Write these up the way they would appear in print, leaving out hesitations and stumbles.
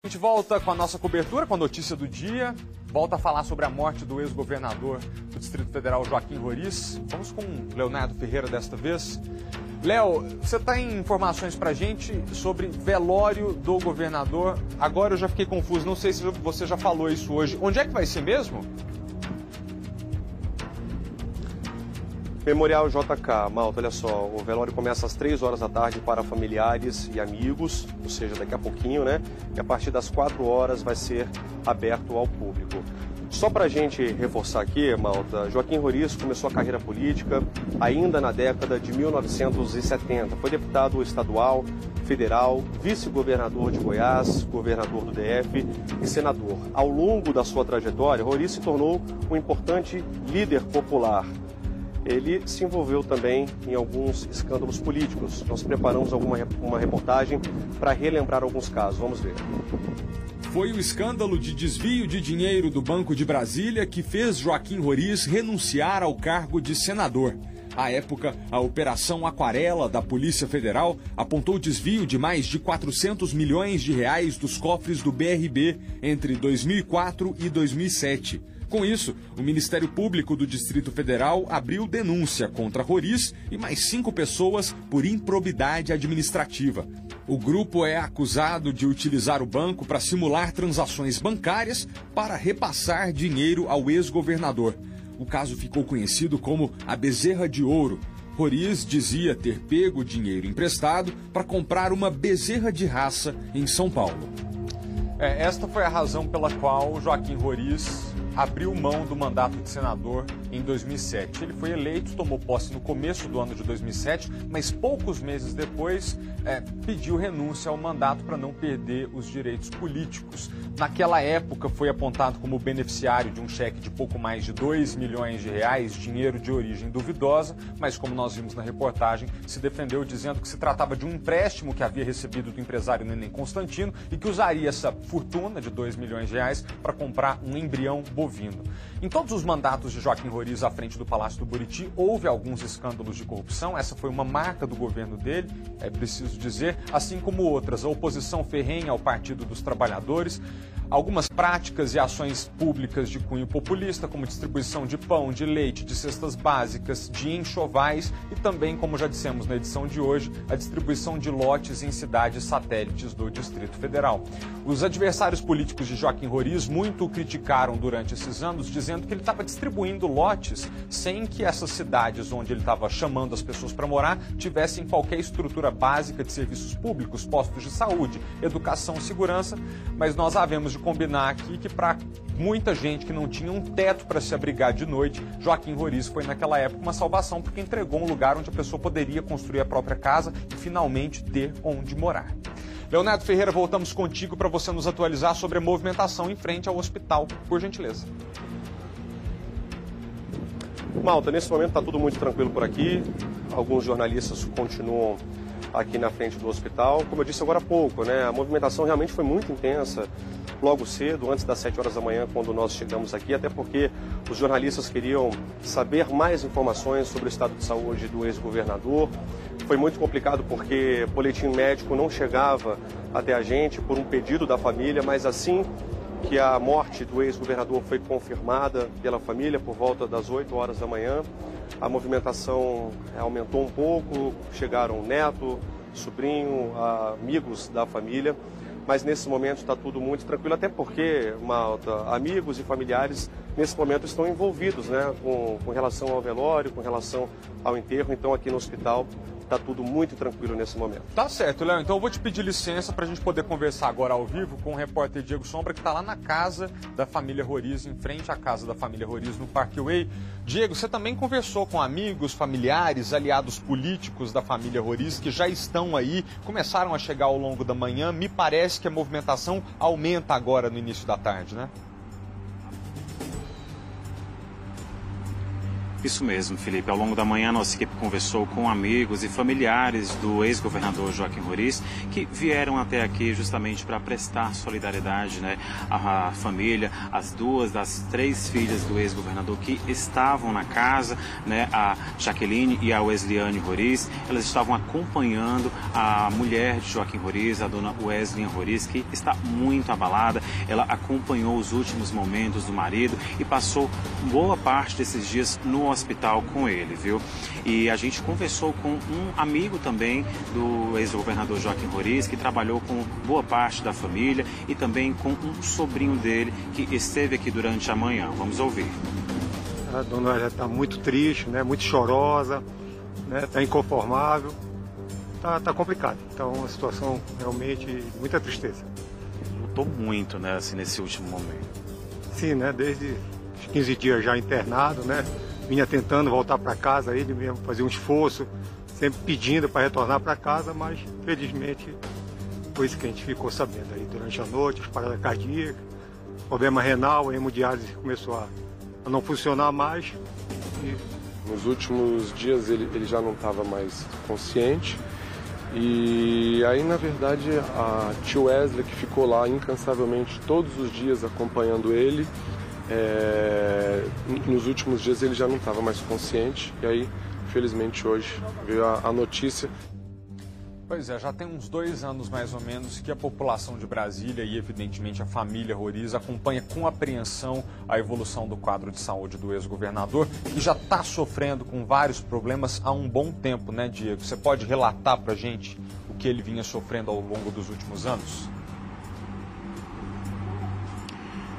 A gente volta com a nossa cobertura, com a notícia do dia, volta a falar sobre a morte do ex-governador do Distrito Federal, Joaquim Roriz. Vamos com o Leonardo Ferreira desta vez. Léo, você tem informações pra gente sobre velório do governador? Agora eu já fiquei confuso, não sei se você já falou isso hoje. Onde é que vai ser mesmo? Memorial JK, Malta, olha só, o velório começa às 3 horas da tarde para familiares e amigos, ou seja, daqui a pouquinho, né? E a partir das 4 horas vai ser aberto ao público. Só para a gente reforçar aqui, Malta, Joaquim Roriz começou a carreira política ainda na década de 1970. Foi deputado estadual, federal, vice-governador de Goiás, governador do DF e senador. Ao longo da sua trajetória, Roriz se tornou um importante líder popular. Ele se envolveu também em alguns escândalos políticos. Nós preparamos uma reportagem para relembrar alguns casos. Vamos ver. Foi o escândalo de desvio de dinheiro do Banco de Brasília que fez Joaquim Roriz renunciar ao cargo de senador. À época, a Operação Aquarela da Polícia Federal apontou desvio de mais de 400 milhões de reais dos cofres do BRB entre 2004 e 2007. Com isso, o Ministério Público do Distrito Federal abriu denúncia contra Roriz e mais 5 pessoas por improbidade administrativa. O grupo é acusado de utilizar o banco para simular transações bancárias para repassar dinheiro ao ex-governador. O caso ficou conhecido como a Bezerra de Ouro. Roriz dizia ter pego dinheiro emprestado para comprar uma bezerra de raça em São Paulo. Esta foi a razão pela qual Joaquim Roriz abriu mão do mandato de senador em 2007. Ele foi eleito, tomou posse no começo do ano de 2007, mas poucos meses depois pediu renúncia ao mandato para não perder os direitos políticos. Naquela época foi apontado como beneficiário de um cheque de pouco mais de 2 milhões de reais, dinheiro de origem duvidosa, mas como nós vimos na reportagem, se defendeu dizendo que se tratava de um empréstimo que havia recebido do empresário Neném Constantino e que usaria essa fortuna de 2 milhões de reais para comprar um embrião bovino. Em todos os mandatos de Joaquim Roriz à frente do Palácio do Buriti, houve alguns escândalos de corrupção. Essa foi uma marca do governo dele, é preciso dizer, assim como outras. A oposição ferrenha ao Partido dos Trabalhadores, algumas práticas e ações públicas de cunho populista, como distribuição de pão, de leite, de cestas básicas, de enxovais e também, como já dissemos na edição de hoje, a distribuição de lotes em cidades satélites do Distrito Federal. Os adversários políticos de Joaquim Roriz muito o criticaram durante esses anos, dizendo que ele estava distribuindo lotes sem que essas cidades onde ele estava chamando as pessoas para morar tivessem qualquer estrutura básica de serviços públicos, postos de saúde, educação e segurança, mas nós havemos de combinar aqui que para muita gente que não tinha um teto para se abrigar de noite, Joaquim Roriz foi naquela época uma salvação, porque entregou um lugar onde a pessoa poderia construir a própria casa e finalmente ter onde morar. Leonardo Ferreira, voltamos contigo para você nos atualizar sobre a movimentação em frente ao hospital, por gentileza. Malta, nesse momento está tudo muito tranquilo por aqui. Alguns jornalistas continuam aqui na frente do hospital. Como eu disse agora há pouco, né, a movimentação realmente foi muito intensa logo cedo, antes das 7 horas da manhã, quando nós chegamos aqui, até porque os jornalistas queriam saber mais informações sobre o estado de saúde do ex-governador. Foi muito complicado porque o boletim médico não chegava até a gente por um pedido da família, mas assim que a morte do ex-governador foi confirmada pela família por volta das 8 horas da manhã, a movimentação aumentou um pouco, chegaram neto, sobrinho, amigos da família, mas nesse momento está tudo muito tranquilo, até porque, Malta, amigos e familiares nesse momento estão envolvidos, né, com relação ao velório, com relação ao enterro, então aqui no hospital está tudo muito tranquilo nesse momento. Tá certo, Léo. Então eu vou te pedir licença para a gente poder conversar agora ao vivo com o repórter Diego Sombra, que está lá na casa da família Roriz, em frente à casa da família Roriz, no Parkway. Diego, você também conversou com amigos, familiares, aliados políticos da família Roriz, que já estão aí, começaram a chegar ao longo da manhã. Me parece que a movimentação aumenta agora no início da tarde, né? Isso mesmo, Felipe. Ao longo da manhã, nossa equipe conversou com amigos e familiares do ex-governador Joaquim Roriz, que vieram até aqui justamente para prestar solidariedade, né, à família, as duas das 3 filhas do ex-governador que estavam na casa, né, a Jaqueline e a Wesliane Roriz. Elas estavam acompanhando a mulher de Joaquim Roriz, a dona Wesliane Roriz, que está muito abalada. Ela acompanhou os últimos momentos do marido e passou boa parte desses dias no hospital com ele, viu? E a gente conversou com um amigo também do ex-governador Joaquim Roriz, que trabalhou com boa parte da família, e também com um sobrinho dele que esteve aqui durante a manhã. Vamos ouvir. A dona já está muito triste, né? Muito chorosa, né? Está inconformável, tá complicado. Então, a situação realmente de muita tristeza. Lutou muito, né, assim, nesse último momento. Sim, né? Desde os 15 dias já internado, né? Vinha tentando voltar para casa, ele mesmo fazia um esforço, sempre pedindo para retornar para casa, mas felizmente foi isso que a gente ficou sabendo aí durante a noite, as paradas cardíacas, problema renal, a hemodiálise começou a não funcionar mais. E nos últimos dias ele já não estava mais consciente. E aí, na verdade, a tia Wesley, que ficou lá incansavelmente todos os dias acompanhando ele, nos últimos dias ele já não estava mais consciente. E aí, infelizmente, hoje veio a notícia. Pois é, já tem uns 2 anos mais ou menos que a população de Brasília e, evidentemente, a família Roriz acompanha com apreensão a evolução do quadro de saúde do ex-governador, que já está sofrendo com vários problemas há um bom tempo, né, Diego? Você pode relatar para a gente o que ele vinha sofrendo ao longo dos últimos anos?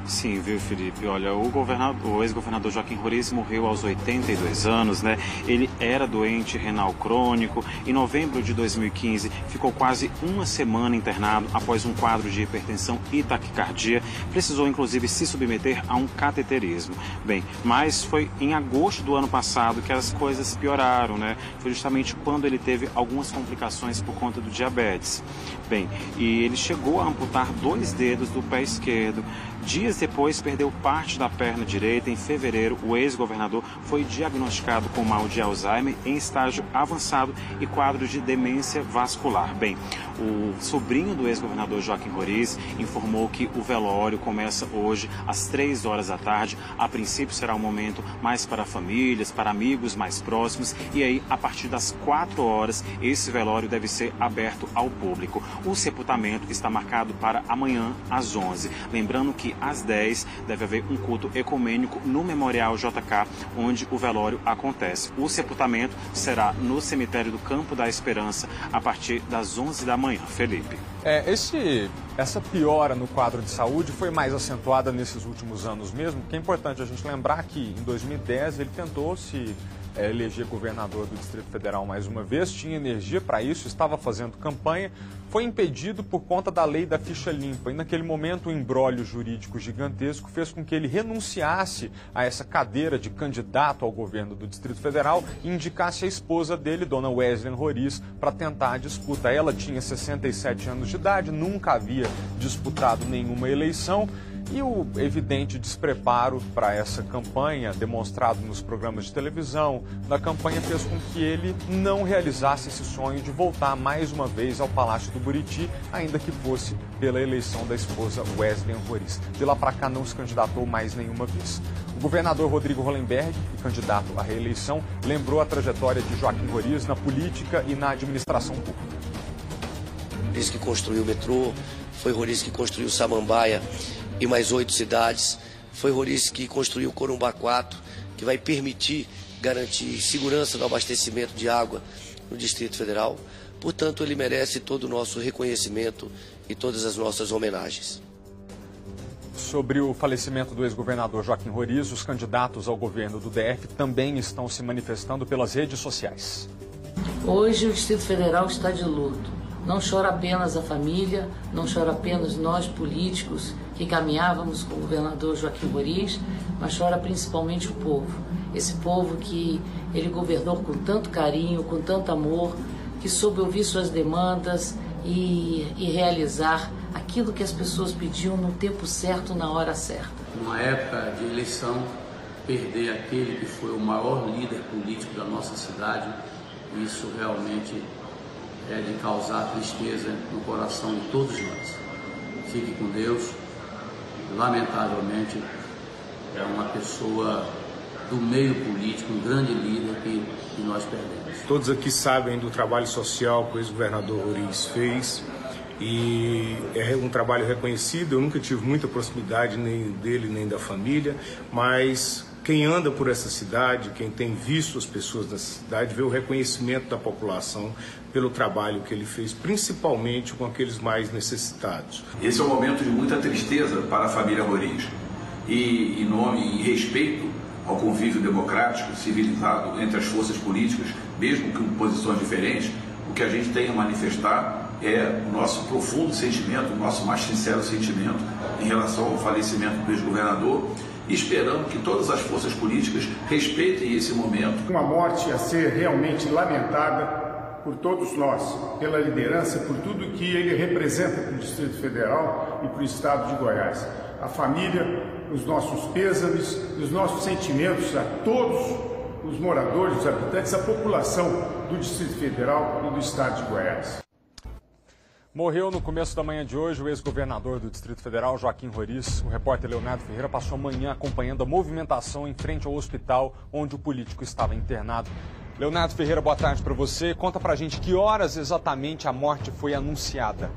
Sim, viu, Felipe? Olha, o ex-governador Joaquim Roriz morreu aos 82 anos, né? Ele era doente renal crônico. Em novembro de 2015, ficou quase uma semana internado após um quadro de hipertensão e taquicardia. Precisou, inclusive, se submeter a um cateterismo. Bem, mas foi em agosto do ano passado que as coisas pioraram, né? Foi justamente quando ele teve algumas complicações por conta do diabetes. Bem, e ele chegou a amputar 2 dedos do pé esquerdo. Dias depois, perdeu parte da perna direita. Em fevereiro, o ex-governador foi diagnosticado com mal de Alzheimer em estágio avançado e quadro de demência vascular. Bem, o sobrinho do ex-governador Joaquim Roriz informou que o velório começa hoje às 3 horas da tarde. A princípio será um momento mais para famílias, para amigos mais próximos. E aí, a partir das 4 horas, esse velório deve ser aberto ao público. O sepultamento está marcado para amanhã às 11. Lembrando que às 10 deve haver um culto ecumênico no Memorial JK, onde o velório acontece. O sepultamento será no cemitério do Campo da Esperança a partir das 11 da manhã. Felipe. Essa piora no quadro de saúde foi mais acentuada nesses últimos anos mesmo, porque é importante a gente lembrar que em 2010 ele tentou se eleger governador do Distrito Federal mais uma vez, tinha energia para isso, estava fazendo campanha, foi impedido por conta da lei da ficha limpa. E naquele momento o imbróglio jurídico gigantesco fez com que ele renunciasse a essa cadeira de candidato ao governo do Distrito Federal e indicasse a esposa dele, dona Wesliane Roriz, para tentar a disputa. Ela tinha 67 anos de idade, nunca havia disputado nenhuma eleição. E o evidente despreparo para essa campanha, demonstrado nos programas de televisão, da campanha fez com que ele não realizasse esse sonho de voltar mais uma vez ao Palácio do Buriti, ainda que fosse pela eleição da esposa Wesliane Roriz. De lá para cá não se candidatou mais nenhuma vez. O governador Rodrigo Hollenberg, candidato à reeleição, lembrou a trajetória de Joaquim Roriz na política e na administração pública. Roriz que construiu o metrô, foi Roriz que construiu Samambaia e mais 8 cidades. Foi Roriz que construiu Corumbá 4, que vai permitir garantir segurança no abastecimento de água no Distrito Federal. Portanto, ele merece todo o nosso reconhecimento e todas as nossas homenagens. Sobre o falecimento do ex-governador Joaquim Roriz, os candidatos ao governo do DF também estão se manifestando pelas redes sociais. Hoje o Distrito Federal está de luto. Não chora apenas a família, não chora apenas nós políticos que caminhávamos com o governador Joaquim Roriz, mas chora principalmente o povo. Esse povo que ele governou com tanto carinho, com tanto amor, que soube ouvir suas demandas e realizar aquilo que as pessoas pediam no tempo certo, na hora certa. Numa época de eleição, perder aquele que foi o maior líder político da nossa cidade, isso realmente é de causar tristeza no coração de todos nós. Fique com Deus. Lamentavelmente, é uma pessoa do meio político, um grande líder que nós perdemos. Todos aqui sabem do trabalho social que o ex-governador Roriz fez e é um trabalho reconhecido. Eu nunca tive muita proximidade nem dele nem da família, mas quem anda por essa cidade, quem tem visto as pessoas dessa cidade, vê o reconhecimento da população pelo trabalho que ele fez, principalmente com aqueles mais necessitados. Esse é um momento de muita tristeza para a família Roriz e em respeito ao convívio democrático, civilizado entre as forças políticas, mesmo com posições diferentes, o que a gente tem a manifestar é o nosso profundo sentimento, o nosso mais sincero sentimento em relação ao falecimento do ex-governador, esperando que todas as forças políticas respeitem esse momento. Uma morte a ser realmente lamentada por todos nós, pela liderança, por tudo que ele representa para o Distrito Federal e para o Estado de Goiás. A família, os nossos pêsames, os nossos sentimentos a todos os moradores, os habitantes, a população do Distrito Federal e do Estado de Goiás. Morreu no começo da manhã de hoje o ex-governador do Distrito Federal, Joaquim Roriz. O repórter Leonardo Ferreira passou a manhã acompanhando a movimentação em frente ao hospital onde o político estava internado. Leonardo Ferreira, boa tarde para você. Conta pra gente que horas exatamente a morte foi anunciada.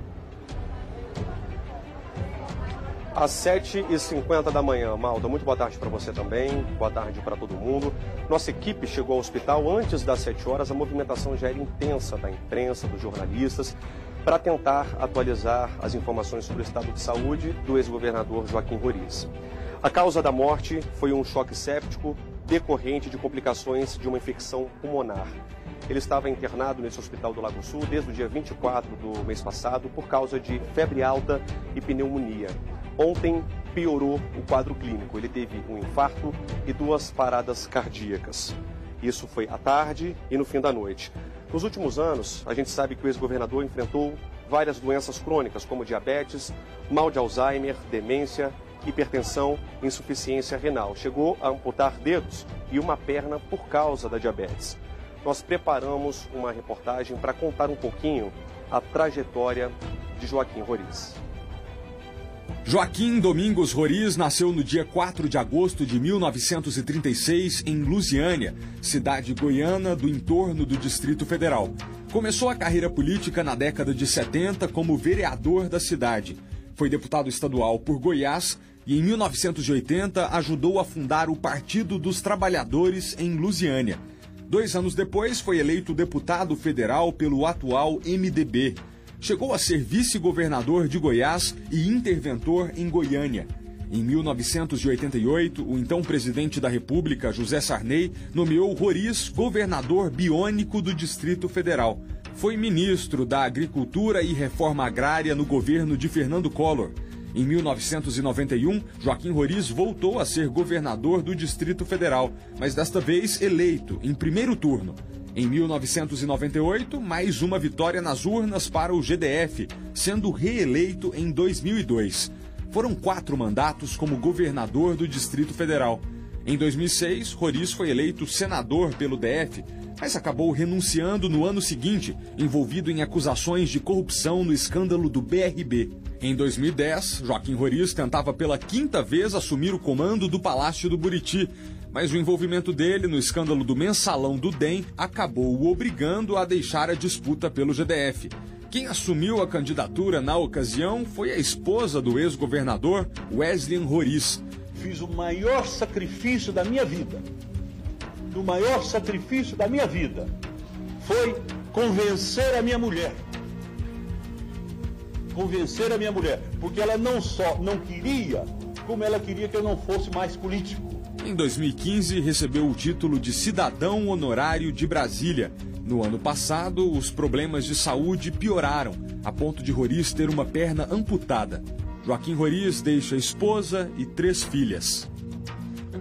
Às 7h50 da manhã, Malta. Muito boa tarde para você também, boa tarde para todo mundo. Nossa equipe chegou ao hospital antes das 7 horas, a movimentação já era intensa da imprensa, dos jornalistas, para tentar atualizar as informações sobre o estado de saúde do ex-governador Joaquim Roriz. A causa da morte foi um choque séptico decorrente de complicações de uma infecção pulmonar. Ele estava internado nesse hospital do Lago Sul desde o dia 24 do mês passado por causa de febre alta e pneumonia. Ontem piorou o quadro clínico. Ele teve um infarto e 2 paradas cardíacas. Isso foi à tarde e no fim da noite. Nos últimos anos, a gente sabe que o ex-governador enfrentou várias doenças crônicas, como diabetes, mal de Alzheimer, demência, hipertensão, insuficiência renal. Chegou a amputar dedos e uma perna por causa da diabetes. Nós preparamos uma reportagem para contar um pouquinho a trajetória de Joaquim Roriz. Joaquim Domingos Roriz nasceu no dia 4 de agosto de 1936 em Lusiânia, cidade goiana do entorno do Distrito Federal. Começou a carreira política na década de 70 como vereador da cidade. Foi deputado estadual por Goiás e em 1980 ajudou a fundar o Partido dos Trabalhadores em Lusiânia. 2 anos depois foi eleito deputado federal pelo atual MDB. Chegou a ser vice-governador de Goiás e interventor em Goiânia. Em 1988, o então presidente da República, José Sarney, nomeou Roriz governador biônico do Distrito Federal. Foi ministro da Agricultura e Reforma Agrária no governo de Fernando Collor. Em 1991, Joaquim Roriz voltou a ser governador do Distrito Federal, mas desta vez eleito em primeiro turno. Em 1998, mais uma vitória nas urnas para o GDF, sendo reeleito em 2002. Foram 4 mandatos como governador do Distrito Federal. Em 2006, Roriz foi eleito senador pelo DF, mas acabou renunciando no ano seguinte, envolvido em acusações de corrupção no escândalo do BRB. Em 2010, Joaquim Roriz tentava pela 5ª vez assumir o comando do Palácio do Buriti, mas o envolvimento dele no escândalo do mensalão do DEM acabou o obrigando a deixar a disputa pelo GDF. Quem assumiu a candidatura na ocasião foi a esposa do ex-governador, Wesleyan Roriz. Fiz o maior sacrifício da minha vida. O maior sacrifício da minha vida foi convencer a minha mulher. Convencer a minha mulher, porque ela não só não queria, como ela queria que eu não fosse mais político. Em 2015, recebeu o título de cidadão honorário de Brasília. No ano passado, os problemas de saúde pioraram, a ponto de Roriz ter uma perna amputada. Joaquim Roriz deixa esposa e 3 filhas.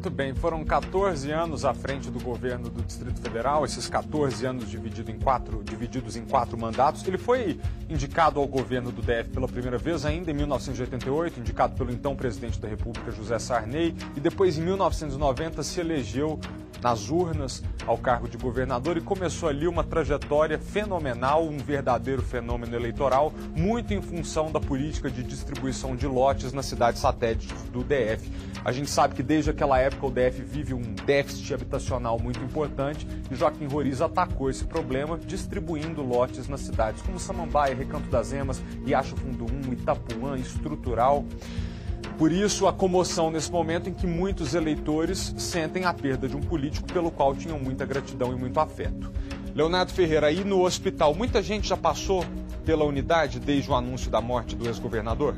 Muito bem, foram 14 anos à frente do governo do Distrito Federal, esses 14 anos divididos em 4 mandatos. Ele foi indicado ao governo do DF pela primeira vez ainda em 1988, indicado pelo então presidente da República, José Sarney, e depois em 1990 se elegeu nas urnas ao cargo de governador e começou ali uma trajetória fenomenal, um verdadeiro fenômeno eleitoral, muito em função da política de distribuição de lotes nas cidades satélites do DF. A gente sabe que desde aquela época o DF vive um déficit habitacional muito importante e Joaquim Roriz atacou esse problema distribuindo lotes nas cidades como Samambaia, Recanto das Emas, Riacho Fundo 1, Itapuã, Estrutural. Por isso, a comoção nesse momento em que muitos eleitores sentem a perda de um político pelo qual tinham muita gratidão e muito afeto. Leonardo Ferreira, aí no hospital, muita gente já passou pela unidade desde o anúncio da morte do ex-governador?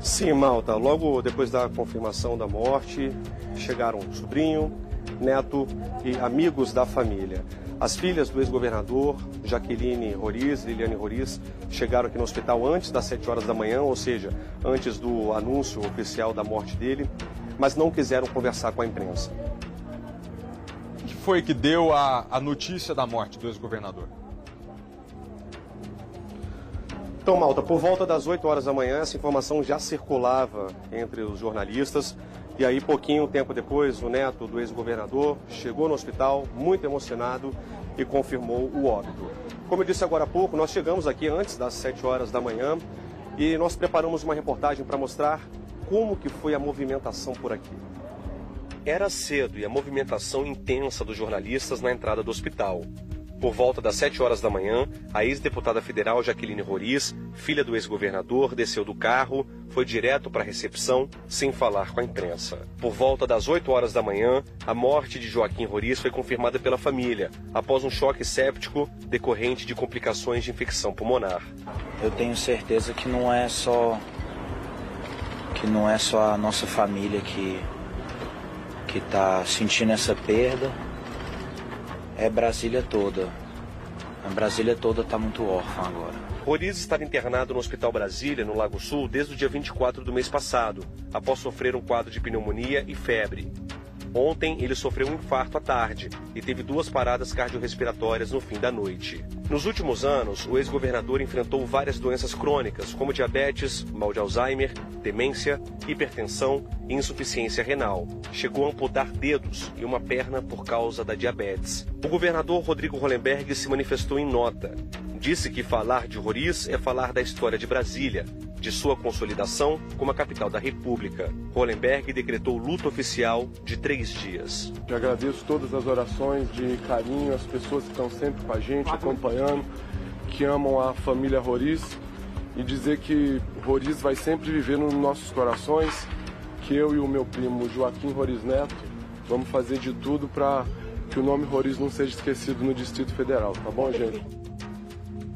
Sim, Malta. Logo depois da confirmação da morte, chegaram sobrinho, neto e amigos da família. As filhas do ex-governador, Jaqueline Roriz e Liliane Roriz, chegaram aqui no hospital antes das 7 horas da manhã, ou seja, antes do anúncio oficial da morte dele, mas não quiseram conversar com a imprensa. O que foi que deu a notícia da morte do ex-governador? Então, Malta, por volta das 8 horas da manhã, essa informação já circulava entre os jornalistas. E aí, pouquinho tempo depois, o neto do ex-governador chegou no hospital, muito emocionado, e confirmou o óbito. Como eu disse agora há pouco, nós chegamos aqui antes das 7 horas da manhã e nós preparamos uma reportagem para mostrar como que foi a movimentação por aqui. Era cedo e a movimentação intensa dos jornalistas na entrada do hospital. Por volta das 7 horas da manhã, a ex-deputada federal Jaqueline Roriz, filha do ex-governador, desceu do carro, foi direto para a recepção, sem falar com a imprensa. Por volta das 8 horas da manhã, a morte de Joaquim Roriz foi confirmada pela família, após um choque séptico decorrente de complicações de infecção pulmonar. Eu tenho certeza que não é só a nossa família que está sentindo essa perda. É Brasília toda. A Brasília toda está muito órfã agora. Roriz estava internado no Hospital Brasília, no Lago Sul, desde o dia 24 do mês passado, após sofrer um quadro de pneumonia e febre. Ontem, ele sofreu um infarto à tarde e teve 2 paradas cardiorrespiratórias no fim da noite. Nos últimos anos, o ex-governador enfrentou várias doenças crônicas, como diabetes, mal de Alzheimer, demência, hipertensão e insuficiência renal. Chegou a amputar dedos e uma perna por causa da diabetes. O governador Rodrigo Hollenberg se manifestou em nota. Disse que falar de Roriz é falar da história de Brasília, de sua consolidação como a capital da República. Hollenberg decretou luto oficial de 3 dias. Eu agradeço todas as orações de carinho, as pessoas que estão sempre com a gente, acompanhando, que amam a família Roriz, e dizer que Roriz vai sempre viver nos nossos corações, que eu e o meu primo Joaquim Roriz Neto vamos fazer de tudo para que o nome Roriz não seja esquecido no Distrito Federal, tá bom, gente?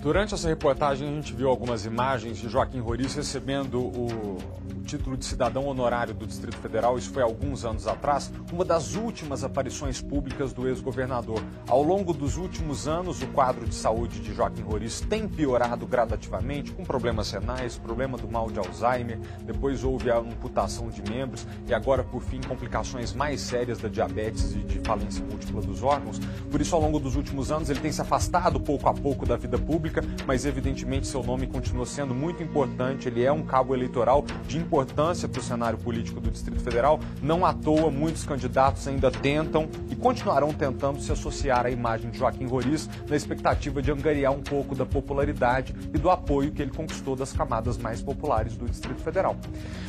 Durante essa reportagem, a gente viu algumas imagens de Joaquim Roriz recebendo o título de cidadão honorário do Distrito Federal. Isso foi há alguns anos atrás, uma das últimas aparições públicas do ex-governador. Ao longo dos últimos anos, o quadro de saúde de Joaquim Roriz tem piorado gradativamente, com problemas renais, problema do mal de Alzheimer, depois houve a amputação de membros e agora, por fim, complicações mais sérias da diabetes e de falência múltipla dos órgãos. Por isso, ao longo dos últimos anos, ele tem se afastado pouco a pouco da vida pública, mas evidentemente seu nome continua sendo muito importante. Ele é um cabo eleitoral de importância para o cenário político do Distrito Federal. Não à toa, muitos candidatos ainda tentam e continuarão tentando se associar à imagem de Joaquim Roriz na expectativa de angariar um pouco da popularidade e do apoio que ele conquistou das camadas mais populares do Distrito Federal.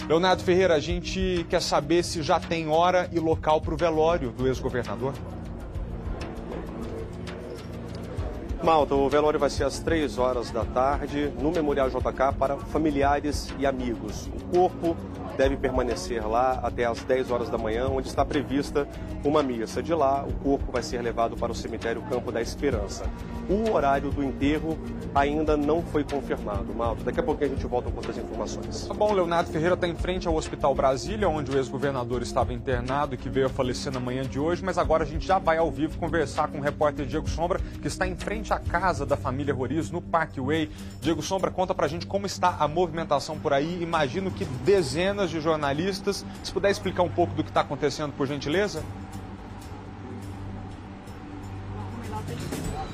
Leonardo Ferreira, a gente quer saber se já tem hora e local para o velório do ex-governador. Malta, o velório vai ser às 3 horas da tarde no Memorial JK para familiares e amigos. O corpo deve permanecer lá até às 10 horas da manhã, onde está prevista uma missa. De lá, o corpo vai ser levado para o cemitério Campo da Esperança. O horário do enterro ainda não foi confirmado. Malta, daqui a pouquinho a gente volta com outras informações. Tá bom, Leonardo Ferreira está em frente ao Hospital Brasília, onde o ex-governador estava internado e que veio a falecer na manhã de hoje, mas agora a gente já vai ao vivo conversar com o repórter Diego Sombra, que está em frente à à casa da família Roriz no Parkway. Diego Sombra, conta pra gente como está a movimentação por aí. Imagino que dezenas de jornalistas. Se puder explicar um pouco do que está acontecendo, por gentileza?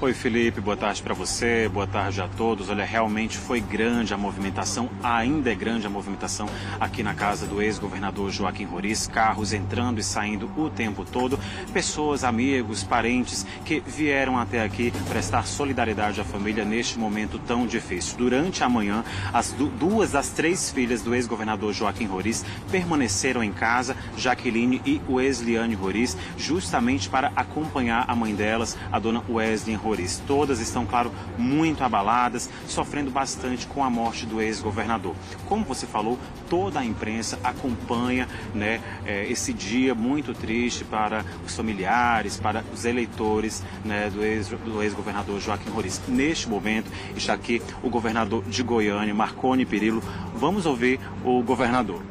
Oi, Felipe, boa tarde para você, boa tarde a todos. Olha, realmente foi grande a movimentação, ainda é grande a movimentação aqui na casa do ex-governador Joaquim Roriz, carros entrando e saindo o tempo todo, pessoas, amigos, parentes que vieram até aqui prestar solidariedade à família neste momento tão difícil. Durante a manhã, as duas das três filhas do ex-governador Joaquim Roriz permaneceram em casa, Jaqueline e Wesleyane Roriz, justamente para acompanhar a mãe delas, a dona Wesley Roriz. Todas estão, claro, muito abaladas, sofrendo bastante com a morte do ex-governador. Como você falou, toda a imprensa acompanha, né, esse dia muito triste para os familiares, para os eleitores, né, do ex-governador Joaquim Roriz. Neste momento está aqui o governador de Goiânia, Marconi Perillo. Vamos ouvir o governador.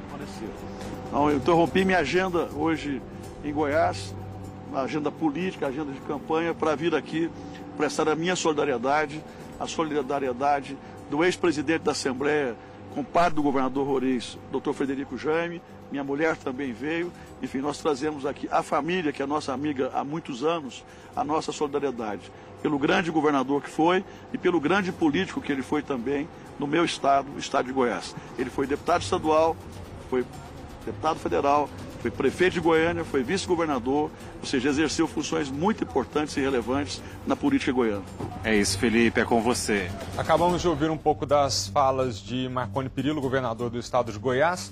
Então, eu interrompi minha agenda hoje em Goiás, a agenda política, a agenda de campanha, para vir aqui prestar a minha solidariedade, a solidariedade do ex-presidente da Assembleia, compadre do governador Roriz, Dr. Frederico Jaime. Minha mulher também veio. Enfim, nós trazemos aqui a família, que é nossa amiga há muitos anos, a nossa solidariedade pelo grande governador que foi e pelo grande político que ele foi também no meu estado, o estado de Goiás. Ele foi deputado estadual, foi deputado federal, foi prefeito de Goiânia, foi vice-governador, ou seja, exerceu funções muito importantes e relevantes na política goiana. É isso, Felipe, é com você. Acabamos de ouvir um pouco das falas de Marconi Perillo, governador do estado de Goiás.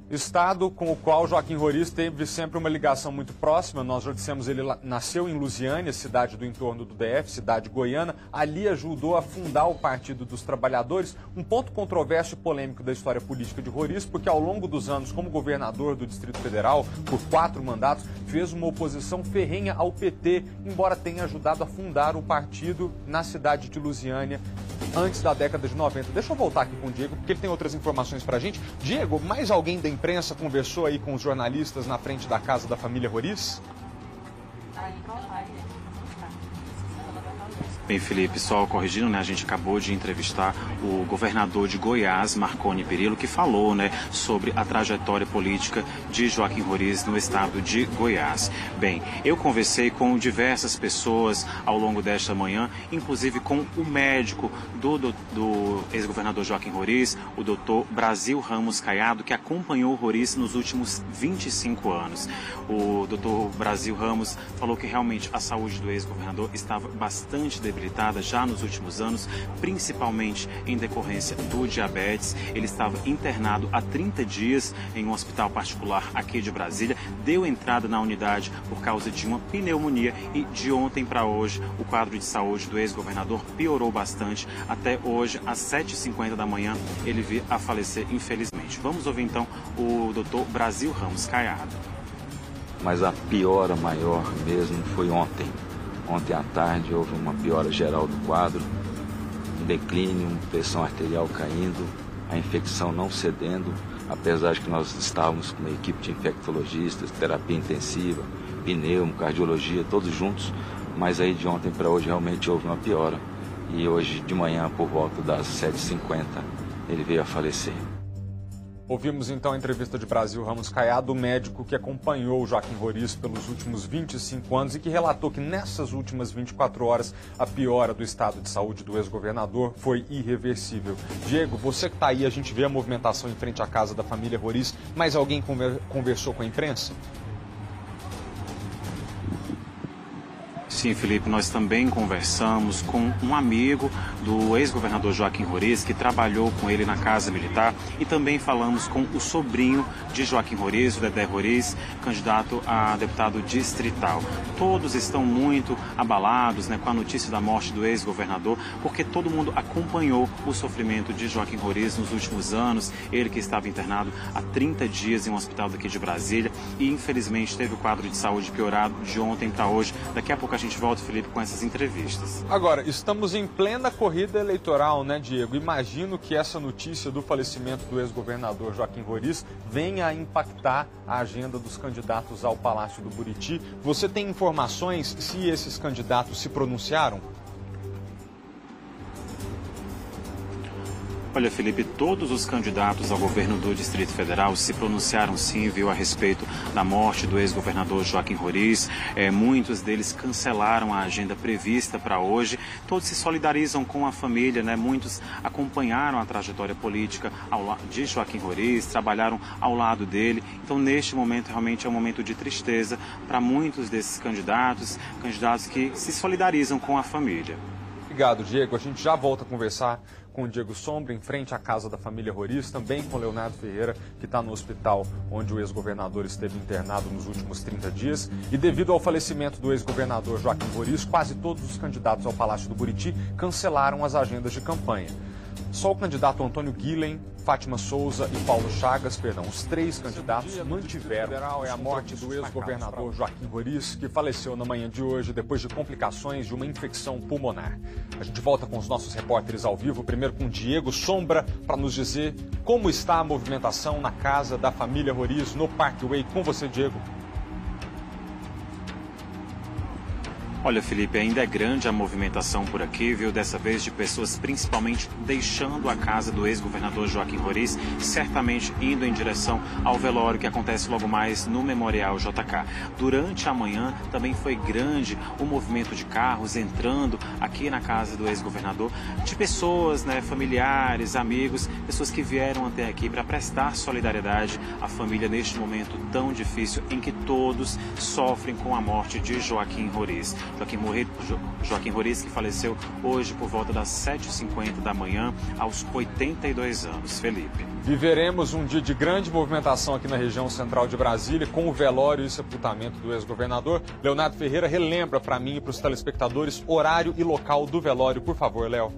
Estado com o qual Joaquim Roriz teve sempre uma ligação muito próxima. Nós já dissemos, ele nasceu em Lusiânia, cidade do entorno do DF, cidade goiana. Ali ajudou a fundar o Partido dos Trabalhadores, um ponto controverso e polêmico da história política de Roriz, porque ao longo dos anos, como governador do Distrito Federal, por 4 mandatos, fez uma oposição ferrenha ao PT, embora tenha ajudado a fundar o partido na cidade de Lusiânia antes da década de 90. Deixa eu voltar aqui com o Diego, porque ele tem outras informações pra gente. Diego, mais alguém da imprensa conversou aí com os jornalistas na frente da casa da família Roriz? Bem, Felipe, só corrigindo, né, a gente acabou de entrevistar o governador de Goiás, Marconi Perillo, que falou, né, sobre a trajetória política de Joaquim Roriz no estado de Goiás. Bem, eu conversei com diversas pessoas ao longo desta manhã, inclusive com o médico do ex-governador Joaquim Roriz, o doutor Brasil Ramos Caiado, que acompanhou Roriz nos últimos 25 anos. O doutor Brasil Ramos falou que realmente a saúde do ex-governador estava bastante debilitada já nos últimos anos, principalmente em decorrência do diabetes. Ele estava internado há 30 dias em um hospital particular aqui de Brasília, deu entrada na unidade por causa de uma pneumonia e de ontem para hoje o quadro de saúde do ex-governador piorou bastante. Até hoje, às 7h50 da manhã, ele veio a falecer, infelizmente. Vamos ouvir então o doutor Brasil Ramos Caiado. Mas a piora maior mesmo foi ontem. Ontem à tarde houve uma piora geral do quadro, um declínio, pressão arterial caindo, a infecção não cedendo, apesar de que nós estávamos com uma equipe de infectologistas, terapia intensiva, pneumo, cardiologia, todos juntos, mas aí de ontem para hoje realmente houve uma piora. E hoje de manhã, por volta das 7h50, ele veio a falecer. Ouvimos então a entrevista de Brasil Ramos Caiado, médico que acompanhou Joaquim Roriz pelos últimos 25 anos e que relatou que nessas últimas 24 horas a piora do estado de saúde do ex-governador foi irreversível. Diego, você que está aí, a gente vê a movimentação em frente à casa da família Roriz, mas alguém conversou com a imprensa? Sim, Felipe, nós também conversamos com um amigo do ex-governador Joaquim Roriz, que trabalhou com ele na Casa Militar, e também falamos com o sobrinho de Joaquim Roriz, o Dedé Roriz, candidato a deputado distrital. Todos estão muito abalados, né, com a notícia da morte do ex-governador, porque todo mundo acompanhou o sofrimento de Joaquim Roriz nos últimos anos, ele que estava internado há 30 dias em um hospital daqui de Brasília e infelizmente teve o quadro de saúde piorado de ontem para hoje. Daqui a pouco a gente volta, Felipe, com essas entrevistas. Agora, estamos em plena corrida eleitoral, né, Diego? Imagino que essa notícia do falecimento do ex-governador Joaquim Roriz venha a impactar a agenda dos candidatos ao Palácio do Buriti. Você tem informações se esses candidatos se pronunciaram? Olha, Felipe, todos os candidatos ao governo do Distrito Federal se pronunciaram sim, viu, a respeito da morte do ex-governador Joaquim Roriz. Muitos deles cancelaram a agenda prevista para hoje. Todos se solidarizam com a família, né? Muitos acompanharam a trajetória política de Joaquim Roriz, trabalharam ao lado dele. Então, neste momento, realmente é um momento de tristeza para muitos desses candidatos que se solidarizam com a família. Obrigado, Diego. A gente já volta a conversar com o Diego Sombra, em frente à casa da família Roriz, também com o Leonardo Ferreira, que está no hospital onde o ex-governador esteve internado nos últimos 30 dias. E devido ao falecimento do ex-governador Joaquim Roriz, quase todos os candidatos ao Palácio do Buriti cancelaram as agendas de campanha. Só o candidato Antônio Guilhem, Fátima Souza e Paulo Chagas, os três candidatos mantiveram. É a morte do ex-governador Joaquim Roriz, que faleceu na manhã de hoje depois de complicações de uma infecção pulmonar. A gente volta com os nossos repórteres ao vivo, primeiro com Diego Sombra, para nos dizer como está a movimentação na casa da família Roriz, no Parkway. Com você, Diego. Olha, Felipe, ainda é grande a movimentação por aqui, viu? Dessa vez de pessoas principalmente deixando a casa do ex-governador Joaquim Roriz, certamente indo em direção ao velório que acontece logo mais no Memorial JK. Durante a manhã também foi grande o movimento de carros entrando aqui na casa do ex-governador, de pessoas, né, familiares, amigos, pessoas que vieram até aqui para prestar solidariedade à família neste momento tão difícil em que todos sofrem com a morte de Joaquim Roriz. Joaquim Roriz, que faleceu hoje por volta das 7h50 da manhã, aos 82 anos. Felipe. Viveremos um dia de grande movimentação aqui na região central de Brasília, com o velório e sepultamento do ex-governador. Leonardo Ferreira relembra para mim e para os telespectadores horário e local do velório. Por favor, Léo.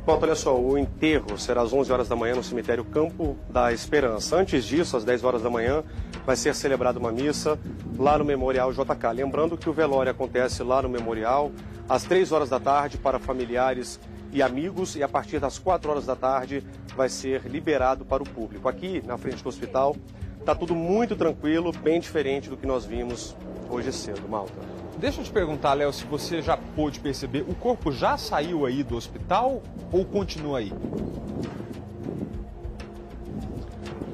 Bom, olha só, o enterro será às 11 horas da manhã no cemitério Campo da Esperança. Antes disso, às 10 horas da manhã, vai ser celebrada uma missa lá no Memorial JK. Lembrando que o velório acontece lá no Memorial às 3 horas da tarde para familiares e amigos, e a partir das 4 horas da tarde vai ser liberado para o público. Aqui, na frente do hospital, está tudo muito tranquilo, bem diferente do que nós vimos hoje cedo, Malta. Deixa eu te perguntar, Léo, se você já pôde perceber, o corpo já saiu aí do hospital ou continua aí?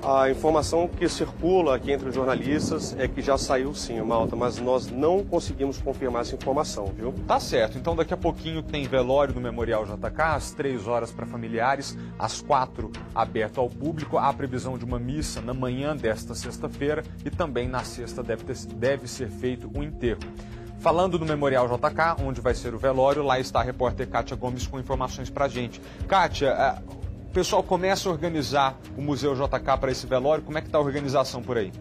A informação que circula aqui entre os jornalistas é que já saiu sim, Malta, mas nós não conseguimos confirmar essa informação, viu? Tá certo, então daqui a pouquinho tem velório no Memorial JK, às 3 horas para familiares, às 4 aberto ao público. Há a previsão de uma missa na manhã desta sexta-feira e também na sexta deve ser feito o enterro. Falando no Memorial JK, onde vai ser o velório, lá está a repórter Kátia Gomes com informações pra gente. Kátia, o pessoal começa a organizar o Museu JK para esse velório, como é que está a organização por aí?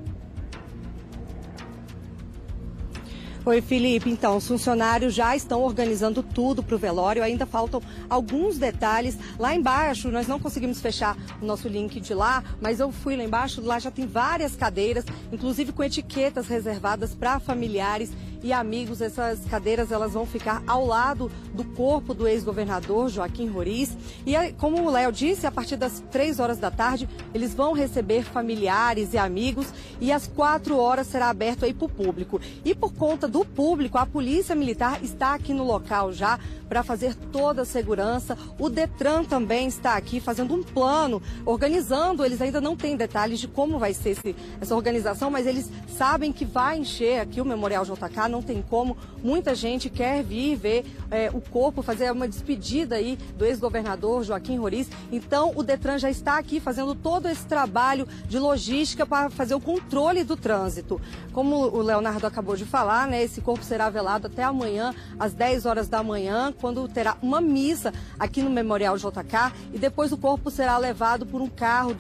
Oi, Felipe. Então, os funcionários já estão organizando tudo para o velório. Ainda faltam alguns detalhes. Lá embaixo, nós não conseguimos fechar o nosso link de lá, mas eu fui lá embaixo, lá já tem várias cadeiras, inclusive com etiquetas reservadas para familiares e amigos. Essas cadeiras elas vão ficar ao lado do corpo do ex-governador Joaquim Roriz. E como o Léo disse, a partir das 3 horas da tarde, eles vão receber familiares e amigos e às 4 horas será aberto aí para o público. E por conta do público, a Polícia Militar está aqui no local já para fazer toda a segurança. O Detran também está aqui fazendo um plano, organizando. Eles ainda não têm detalhes de como vai ser essa organização, mas eles sabem que vai encher aqui o Memorial JK, não tem como. Muita gente quer vir ver o corpo, fazer uma despedida aí do ex-governador Joaquim Roriz. Então, o Detran já está aqui fazendo todo esse trabalho de logística para fazer o controle do trânsito. Como o Leonardo acabou de falar, né, esse corpo será velado até amanhã, às 10 horas da manhã, quando terá uma missa aqui no Memorial JK, e depois o corpo será levado por um carro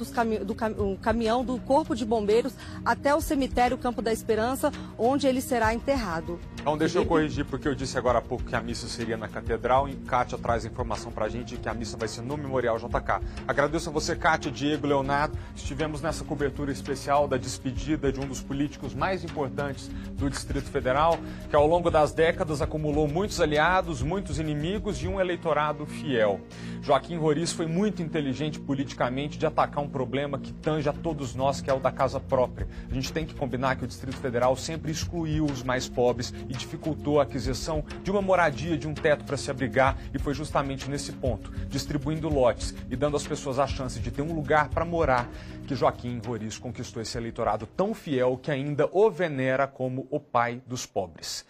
um caminhão do Corpo de Bombeiros até o cemitério Campo da Esperança, onde ele será enterrado. Então deixa eu corrigir, porque eu disse agora há pouco que a missa seria na Catedral, e Kátia traz a informação pra gente que a missa vai ser no Memorial JK. Agradeço a você, Kátia, Diego, Leonardo. Estivemos nessa cobertura especial da despedida de um dos políticos mais importantes do Distrito Federal, que ao longo das décadas acumulou muitos aliados, muitos inimigos e um eleitorado fiel. Joaquim Roriz foi muito inteligente politicamente de atacar um problema que tange a todos nós, que é o da casa própria. A gente tem que combinar que o Distrito Federal sempre excluiu os mais pobres e dificultou a aquisição de uma moradia, de um teto para se abrigar, e foi justamente nesse ponto, distribuindo lotes e dando às pessoas a chance de ter um lugar para morar, que Joaquim Roriz conquistou esse eleitorado tão fiel que ainda o venera como o pai dos pobres.